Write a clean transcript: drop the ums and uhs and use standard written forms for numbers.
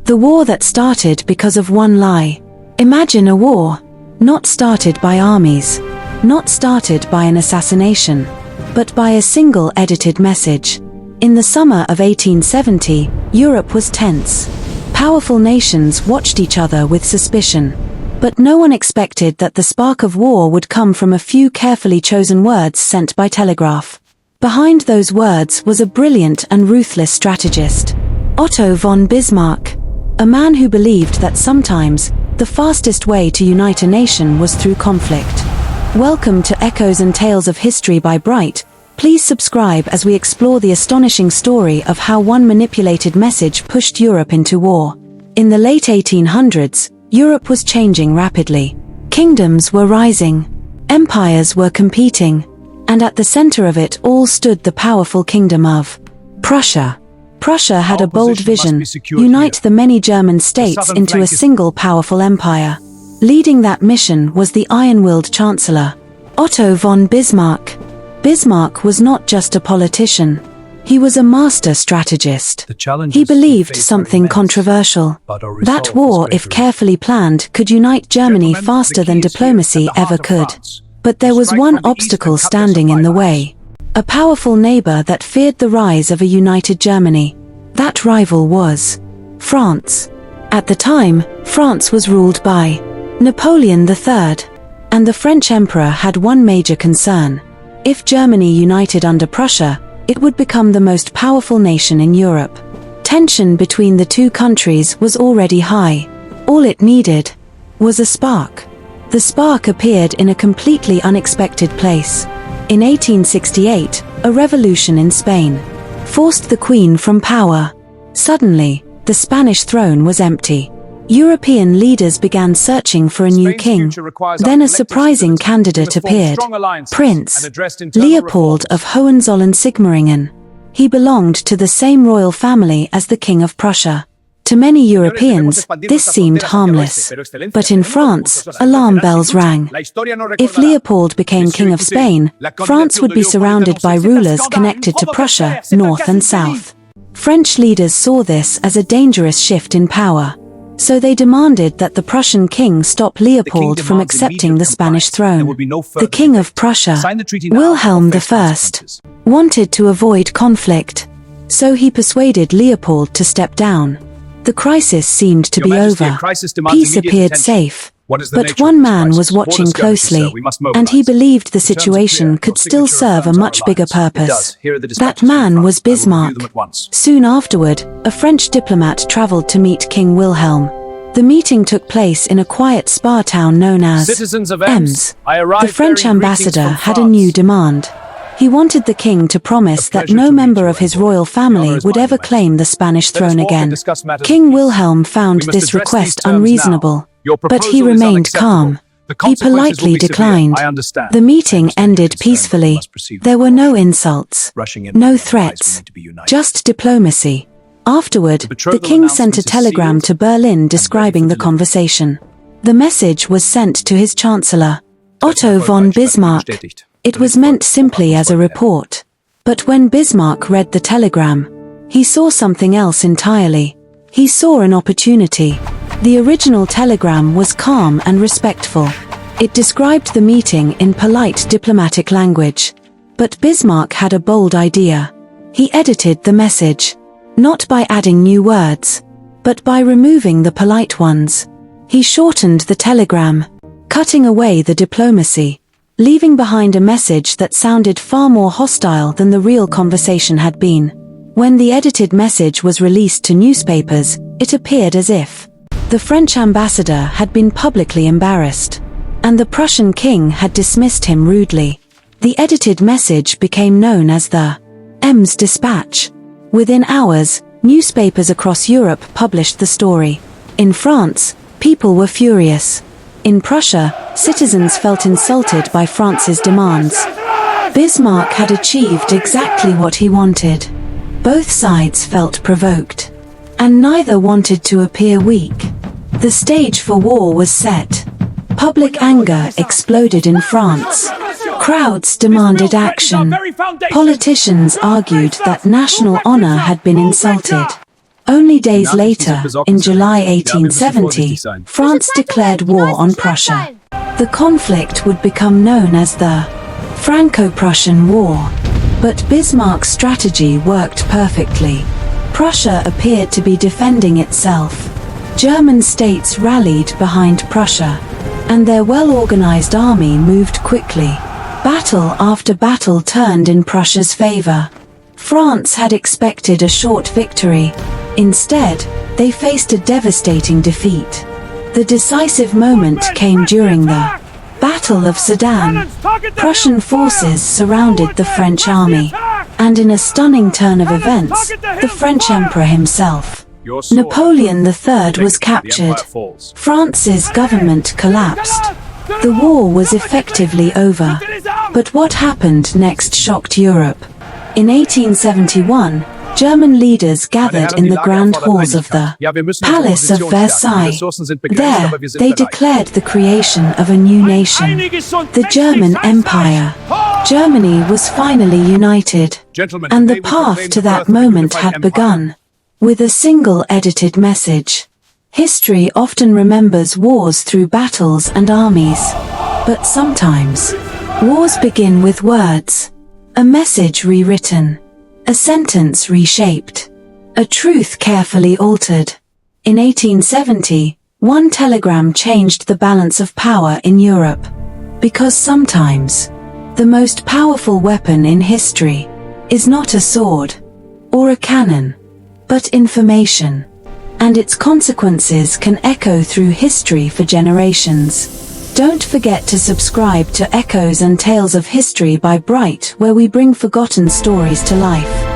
The war that started because of one lie. Imagine a war, not started by armies, not started by an assassination, but by a single edited message. In the summer of 1870, Europe was tense. Powerful nations watched each other with suspicion. But no one expected that the spark of war would come from a few carefully chosen words sent by telegraph. Behind those words was a brilliant and ruthless strategist, Otto von Bismarck, a man who believed that sometimes the fastest way to unite a nation was through conflict. Welcome to Echoes and Tales of History by Bright. Please subscribe as we explore the astonishing story of how one manipulated message pushed Europe into war. In the late 1800s, Europe was changing rapidly. Kingdoms were rising. Empires were competing. And at the center of it all stood the powerful kingdom of Prussia. Prussia had a bold vision: unite the many German states into a single powerful empire. Leading that mission was the iron-willed chancellor, Otto von Bismarck. Bismarck was not just a politician. He was a master strategist. He believed something controversial. That war, if carefully planned, could unite Germany faster than diplomacy ever could. But there was one obstacle standing in the way. A powerful neighbor that feared the rise of a united Germany. That rival was France. At the time, France was ruled by Napoleon III. And the French emperor had one major concern. If Germany united under Prussia, it would become the most powerful nation in Europe. Tension between the two countries was already high. All it needed was a spark. The spark appeared in a completely unexpected place. In 1868, a revolution in Spain forced the Queen from power. Suddenly, the Spanish throne was empty. European leaders began searching for a new king. Then a surprising candidate appeared, Prince Leopold of Hohenzollern-Sigmaringen. He belonged to the same royal family as the King of Prussia. To many Europeans, this seemed harmless. But in France, alarm bells rang. If Leopold became King of Spain, France would be surrounded by rulers connected to Prussia, north and south. French leaders saw this as a dangerous shift in power. So they demanded that the Prussian king stop Leopold from accepting the Spanish throne. The King of Prussia, Wilhelm I, wanted to avoid conflict. So he persuaded Leopold to step down. The crisis seemed to be over. Peace appeared safe. But one man was watching closely, and he believed the situation could still serve a much bigger purpose. That man was Bismarck. Soon afterward, a French diplomat traveled to meet King Wilhelm. The meeting took place in a quiet spa town known as Ems. The French ambassador had a new demand. He wanted the king to promise that no member of his royal family would ever claim the Spanish throne again. King Wilhelm found this request unreasonable. But he remained calm. He politely declined. The meeting ended peacefully. There were no insults, no threats, just diplomacy. Afterward, the king sent a telegram to Berlin describing the conversation. The message was sent to his chancellor, Otto von Bismarck. It was meant simply as a report. But when Bismarck read the telegram, he saw something else entirely. He saw an opportunity. The original telegram was calm and respectful. It described the meeting in polite diplomatic language. But Bismarck had a bold idea. He edited the message, not by adding new words, but by removing the polite ones. He shortened the telegram, cutting away the diplomacy, leaving behind a message that sounded far more hostile than the real conversation had been. When the edited message was released to newspapers, it appeared as if the French ambassador had been publicly embarrassed, and the Prussian king had dismissed him rudely. The edited message became known as the Ems Dispatch. Within hours, newspapers across Europe published the story. In France, people were furious. In Prussia, citizens felt insulted by France's demands. Bismarck had achieved exactly what he wanted. Both sides felt provoked, and neither wanted to appear weak. The stage for war was set. Public anger exploded in France. Crowds demanded action. Politicians argued that national honor had been insulted. Only days later, in July 1870, France declared war on Prussia. The conflict would become known as the Franco-Prussian War. But Bismarck's strategy worked perfectly. Prussia appeared to be defending itself. German states rallied behind Prussia, and their well-organized army moved quickly. Battle after battle turned in Prussia's favor. France had expected a short victory. Instead, they faced a devastating defeat. The decisive moment came during the Battle of Sedan. Prussian forces surrounded the French army, and in a stunning turn of events, the French emperor himself, Napoleon III, was captured. France's government collapsed. The war was effectively over. But what happened next shocked Europe. In 1871, German leaders gathered in the grand halls of the Palace of Versailles. There, they declared the creation of a new nation, the German Empire. Germany was finally united, and the path to that moment had begun. With a single edited message. History often remembers wars through battles and armies. But sometimes, wars begin with words. A message rewritten. A sentence reshaped. A truth carefully altered. In 1870, one telegram changed the balance of power in Europe. Because sometimes, the most powerful weapon in history is not a sword or a cannon, but information. And its consequences can echo through history for generations. Don't forget to subscribe to Echoes and Tales of History by Bright, where we bring forgotten stories to life.